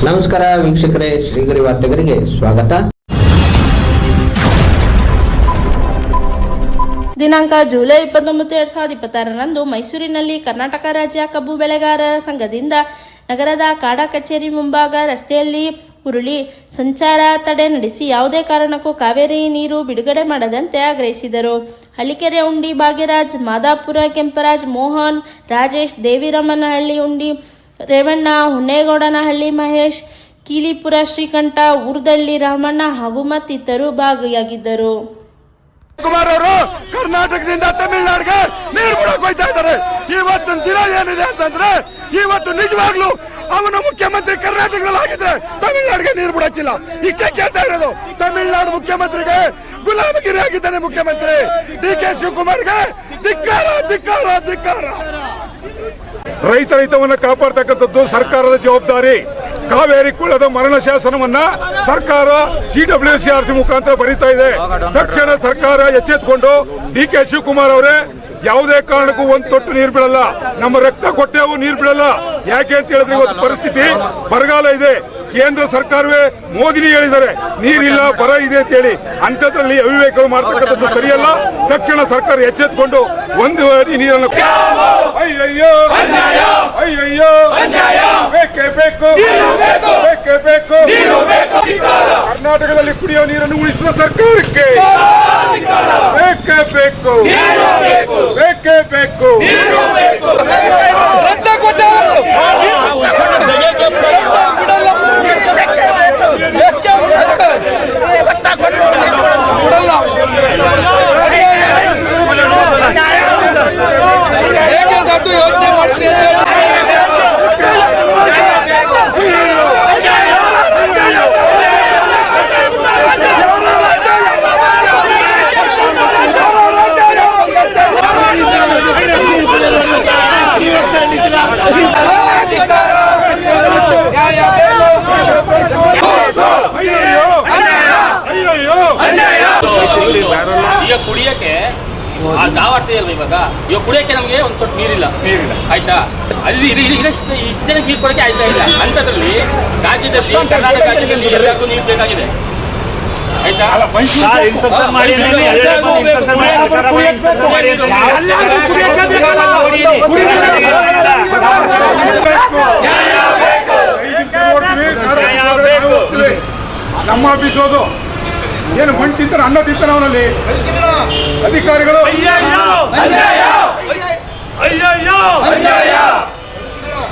ನಮಸ್ಕಾರ ವೀಕ್ಷಕರೇ, ಶ್ರೀಗರಿ ವಾರ್ತೆಗರಿಗೆ ಸ್ವಾಗತ. ದಿನಾಂಕ ಜುಲೈ 29, 2026ರಂದು ಮೈಸೂರಿನಲ್ಲಿ ಕರ್ನಾಟಕ ರಾಜ್ಯ ಕಬ್ಬು ಬೆಳೆಗಾರರ ಸಂಘದಿಂದ ನಗರದ ಕಾಡಾ ಕಚೇರಿ ಮುಂಭಾಗ ರಸ್ತೆಯಲ್ಲಿ ಉರುಳಿ ಸಂಚಾರ ತಡೆ ನಡೆಸಿ ಯಾವುದೇ ಕಾರಣಕ್ಕೂ ಕಾವೇರಿ ನೀರು ಬಿಡುಗಡೆ ಮಾಡದಂತೆ ಆಗ್ರಹಿಸಿದರು. ಹಳ್ಳಿಕೆರೆ ಉಂಡಿ ಭಾಗ್ಯರಾಜ್, ಮಾದಾಪುರ ಕೆಂಪರಾಜ್, ಮೋಹನ್, ರಾಜೇಶ್, ದೇವಿರಮ್ಮನಹಳ್ಳಿ ಉಂಡಿ ರೇವಣ್ಣ, ಹೊನ್ನೇಗೌಡನಹಳ್ಳಿ ಮಹೇಶ್, ಕೀಲಿಪುರ ಶ್ರೀಕಂಠ, ಊರ್ದಳ್ಳಿ ರಾಮಣ್ಣ ಹಾಗೂ ಮತ್ತಿತರರು ಭಾಗಿಯಾಗಿದ್ದರು. ಕುಮಾರ್ ಅವರು ಕರ್ನಾಟಕದಿಂದ ತಮಿಳುನಾಡಿಗೆ ನೀರು ಬಿಡೋಕೆ ಹೋಗ್ತಾ ಇದ್ದಾರೆ. ಇವತ್ತಿನ ದಿನ ಏನಿದೆ ಅಂತಂದ್ರೆ, ಇವತ್ತು ನಿಜವಾಗ್ಲೂ ಅವನ ಮುಖ್ಯಮಂತ್ರಿ ಕರ್ನಾಟಕದಲ್ಲಿ ಆಗಿದ್ರೆ ತಮಿಳುನಾಡಿಗೆ ನೀರು ಬಿಡೋಕಿಲ್ಲ. ಇಷ್ಟೇ ಕೇಳ್ತಾ ಇರೋದು. ತಮಿಳುನಾಡು ಮುಖ್ಯಮಂತ್ರಿಗೆ ಗುಲಾಮಗಿರಿ ಆಗಿದ್ದಾನೆ ಮುಖ್ಯಮಂತ್ರಿ ಡಿ.ಕೆ. ಶಿವಕುಮಾರ್ಗೆ ಧಿಕ್ಕಾರ ಧಿಕ್ಕಾರ ಧಿಕ್ಕಾರ. ರೈತರ ಹಿತವನ್ನು ಕಾಪಾಡತಕ್ಕಂಥದ್ದು ಸರ್ಕಾರದ ಜವಾಬ್ದಾರಿ. ಕಾವೇರಿ ಕುಳದ ಮರಣ ಶಾಸನವನ್ನ ಸರ್ಕಾರ CWCRC ಮುಖಾಂತರ ಬರೀತಾ ಇದೆ. ತಕ್ಷಣ ಸರ್ಕಾರ ಎಚ್ಚೆತ್ತುಕೊಂಡು ಡಿ.ಕೆ. ಶಿವಕುಮಾರ್ ಅವರೇ, ಯಾವುದೇ ಕಾರಣಕ್ಕೂ ಒಂದು ತೊಟ್ಟು ನೀರು ಬಿಡಲ್ಲ, ನಮ್ಮ ರಕ್ತ ಕೊಟ್ಟೆವು ನೀರು ಬಿಡಲ್ಲ. ಯಾಕೆ ಅಂತ ಹೇಳಿದ್ರೆ ಇವತ್ತು ಪರಿಸ್ಥಿತಿ ಬರಗಾಲ ಇದೆ. ಕೇಂದ್ರ ಸರ್ಕಾರವೇ ಮೋದಿನಿ ಹೇಳಿದ್ದಾರೆ ನೀರಿಲ್ಲ, ಬರ ಇದೆ ಅಂತ ಹೇಳಿ. ಅಂಥದ್ರಲ್ಲಿ ಅವಿವೇಕಗಳು ಮಾಡ್ತಕ್ಕಂಥದ್ದು ಸರಿಯಲ್ಲ. ತಕ್ಷಣ ಸರ್ಕಾರ ಎಚ್ಚೆತ್ತುಕೊಂಡು ಒಂದು ನೀರನ್ನು ಅಯ್ಯಯ್ಯೋ ಅಯ್ಯಯ್ಯೋ ಬೇಕೇ ಬೇಕು ಬೇಕೇ ಬೇಕು. ಕರ್ನಾಟಕದಲ್ಲಿ ಕುಡಿಯುವ ನೀರನ್ನು ಉಳಿಸಿದ ಸರ್ಕಾರಕ್ಕೆ ಬೇಕೇ ಬೇಕು ಬೇಕೇ ಬೇಕು. ಈಗ ಕುಡಿಯಕ್ಕೆ ನಾವಾಡ್ತೀಯಲ್ವ, ಇವಾಗ ಕುಡಿಯಕ್ಕೆ ನಮ್ಗೆ ಒಂದು ತೊಟ್ಟು ನೀರಿಲ್ಲ ಆಯ್ತಾ. ಅಲ್ಲಿ ಇಷ್ಟು ಜನ ನೀರು ಕೊಡಕ್ಕೆ ಆಯ್ತಾ ಇಲ್ಲ. ಅಂಥದ್ರಲ್ಲಿ ರಾಜ್ಯದಲ್ಲಿ ಕರ್ನಾಟಕ ರಾಜ್ಯದಲ್ಲಿ ಎಲ್ಲರಿಗೂ ನೀರು ಬೇಕಾಗಿದೆ ಆಯ್ತಾ. ನಮ್ಮ ಆಫೀಸ್ ಹೋದು ಏನು ಮಣ್ಣು ತಿಂತಾರೆ, ಅನ್ನ ತಿಂತಾರೆ ಅವನಲ್ಲಿ ಅಧಿಕಾರಿಗಳು.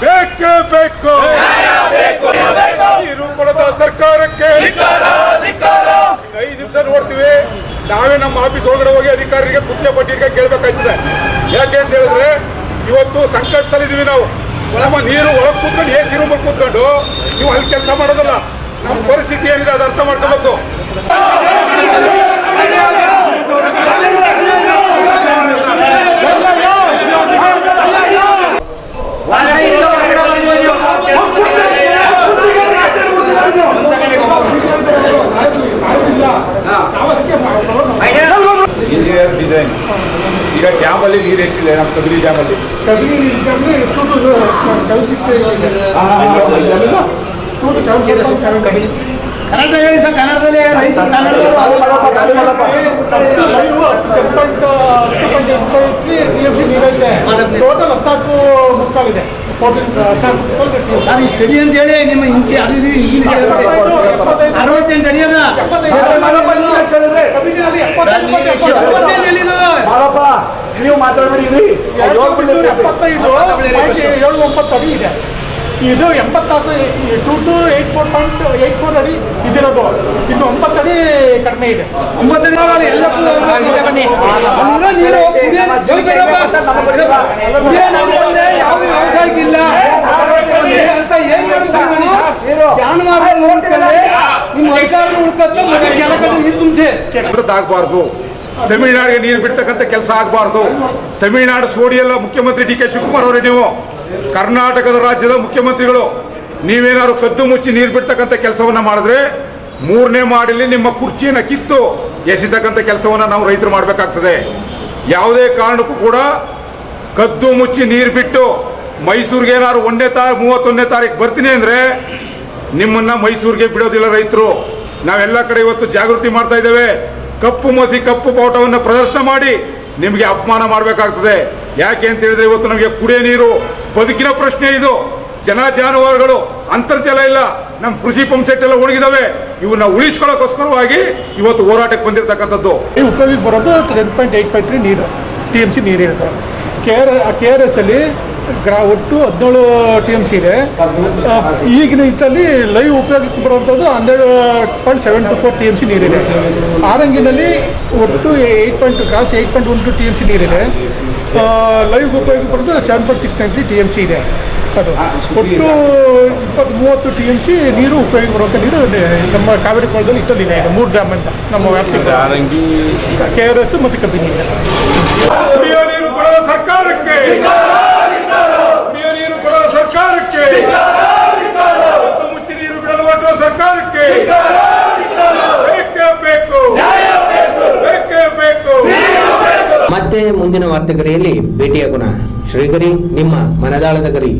ಬೇಕೇ ಬೇಕು ನೀರು ಕೊಡದ ಸರ್ಕಾರಕ್ಕೆ 5 ನಿಮಿಷ ನೋಡ್ತೀವಿ. ನಾವೇ ನಮ್ಮ ಆಫೀಸ್ ಒಳಗಡೆ ಹೋಗಿ ಅಧಿಕಾರಿಗೆ ಕುತ್ತಿಗೆ ಪಟ್ಟಿಗೆ ಕೇಳಬೇಕಾಗ್ತದೆ. ಯಾಕೆ ಅಂತ ಹೇಳಿದ್ರೆ ಇವತ್ತು ಸಂಕಷ್ಟದಲ್ಲಿದ್ದೀವಿ ನಾವು. ನಮ್ಮ ನೀರು ಒಳಗೆ ಕೂತ್ಕೊಂಡು AC ರೂಮಲ್ಲಿ ಕೂತ್ಕೊಂಡು ನೀವು ಅಲ್ಲಿ ಕೆಲಸ ಮಾಡೋದಲ್ಲ. ನಮ್ಮ ಪರಿಸ್ಥಿತಿ ಏನಿದೆ ಅದು ಅರ್ಥ ಮಾಡ್ಕೋಬೇಕು. Engineer design. ಈಗ ಡ್ಯಾಮ್ ಅಲ್ಲಿ ನೀರು ಎಷ್ಟಿಲ್ಲ, ನಮ್ಮ ಕಬಿನಿ ಡ್ಯಾಮ್ ಅಲ್ಲಿ ಕನ್ನಡ ಹೇಳಿ ಸರ್. ಕನ್ನಡದಲ್ಲಿ ಟೋಟಲ್ 14 ಮುಕ್ಕಾಲಿದೆ ಸರ್. ಈ ಸ್ಟಡಿ ಅಂತ ಹೇಳಿ ನಿಮ್ಮ ಇಂಚಿ ಅದು ಇಂಗ್ಲೀಷ್ 68 ಅಡಿ ಅದ ನೀವು ಮಾತಾಡಬೇಡಿ. 75.79 ಅಡಿ ಇದೆ. ಇದು 84 2.84 ಅಡಿ ಇದಿರೋದು. ಇದು 9 ಅಡಿ ಕಡಿಮೆ ಇದೆ. 9 ಅಡಿ ಇಲ್ಲ. ಆಗಬಾರ್ದು, ತಮಿಳುನಾಡಿಗೆ ನೀರು ಬಿಡ್ತಕ್ಕಂಥ ಕೆಲಸ ಆಗಬಾರ್ದು. ತಮಿಳುನಾಡು ಸೋಡಿಯಲ್ಲ ಮುಖ್ಯಮಂತ್ರಿ ಡಿ.ಕೆ. ಶಿವಕುಮಾರ್ ಅವರೇ. ನೀವು ಕರ್ನಾಟಕದ ರಾಜ್ಯದ ಮುಖ್ಯಮಂತ್ರಿಗಳು. ನೀವೇನಾದ್ರು ಕದ್ದು ಮುಚ್ಚಿ ನೀರು ಬಿಡ್ತಕ್ಕಂಥ ಕೆಲಸವನ್ನ ಮಾಡಿದ್ರೆ 3ನೇ ಮಾಡಲಿ ನಿಮ್ಮ ಕುರ್ಚಿಯನ್ನು ಕಿತ್ತು ಎಸಿತಕ್ಕಂಥ ಕೆಲಸವನ್ನ ನಾವು ರೈತರು ಮಾಡಬೇಕಾಗ್ತದೆ. ಯಾವುದೇ ಕಾರಣಕ್ಕೂ ಕೂಡ ಕದ್ದು ಮುಚ್ಚಿ ನೀರು ಬಿಟ್ಟು ಮೈಸೂರಿಗೆ ಏನಾದ್ರು 31ನೇ ತಾರೀಕು ಬರ್ತೀನಿ ಅಂದ್ರೆ ನಿಮ್ಮನ್ನ ಮೈಸೂರಿಗೆ ಬಿಡೋದಿಲ್ಲ ರೈತರು. ನಾವೆಲ್ಲ ಕಡೆ ಇವತ್ತು ಜಾಗೃತಿ ಮಾಡ್ತಾ ಇದ್ದೇವೆ. ಕಪ್ಪು ಮಸಿ ಕಪ್ಪು ಪೌಟವನ್ನು ಪ್ರದರ್ಶನ ಮಾಡಿ ನಿಮಗೆ ಅಪಮಾನ ಮಾಡಬೇಕಾಗ್ತದೆ. ಯಾಕೆ ಅಂತ ಹೇಳಿದ್ರೆ ಇವತ್ತು ನಮಗೆ ಕುಡಿಯ ನೀರು ಬದುಕಿನ ಪ್ರಶ್ನೆ. ಇದು ಜನ ಜಾನುವಾರುಗಳು, ಅಂತರ್ಜಲ ಇಲ್ಲ, ನಮ್ಮ ಕೃಷಿ ಪಂಪ್ ಸೆಟ್ ಎಲ್ಲ ಒಣಗಿದಾವೆ. ಇವನ್ನ ಉಳಿಸ್ಕೊಳ್ಳೋಕ್ಕೋಸ್ಕರವಾಗಿ ಇವತ್ತು ಹೋರಾಟಕ್ಕೆ ಬಂದಿರತಕ್ಕಂಥದ್ದು. ಉಪಯೋಗಕ್ಕೆ ಬರೋದು 10.853 ನೀರು TMC ನೀರು ಇರುತ್ತೆ. KRS ಅಲ್ಲಿ ಒಟ್ಟು 17 TMC ಇದೆ. ಈಗಿನ ಇದರಲ್ಲಿ ಲೈವ್ ಉಪಯೋಗಕ್ಕೆ ಬರುವಂಥದ್ದು 12.724 TMC ನೀರಿದೆ. ಆರಂಗಿನಲ್ಲಿ ಒಟ್ಟು 8.12 TMC ನೀರಿದೆ. ಲೈವ್ ಉಪಯೋಗಕ್ಕೆ ಬರೋದು 7.693 TMC ಇದೆ. ಅದು ಒಟ್ಟು 30 TMC ನೀರು ಉಪಯೋಗ ಬರುವಂಥ ನೀರು ನಮ್ಮ ಕಾವೇರಿ ಕೊಳದಲ್ಲಿ ಇಟ್ಟಲ್ಲಿದೆ. ಈಗ 3 ಡ್ಯಾಮ್ ಅಂತ ನಮ್ಮ ವ್ಯಾಪ್ತಿ KRS ಮತ್ತು ಕಬಿನಿ. ಕುಡಿಯೋ ನೀರು ಕೊಡೋ ಸರ್ಕಾರಕ್ಕೆ, ಕುಡಿಯೋ ನೀರು ಕೊಡೋ ಸರ್ಕಾರಕ್ಕೆ, ಮುಚ್ಚಿ ನೀರು ಬಿಡಲು ಹೊರಟುವ ಸರ್ಕಾರಕ್ಕೆ ಬೇಕೇ ಬೇಕು, ಬೇಕೇ ಬೇಕು. ಮತ್ತೆ ಮುಂದಿನ ವಾರ್ತೆಗರಿಯಲ್ಲಿ ಭೇಟಿಯಾಗೋಣ. ಶ್ರೀಗರಿ, ನಿಮ್ಮ ಮನದಾಳದ ಗರಿ.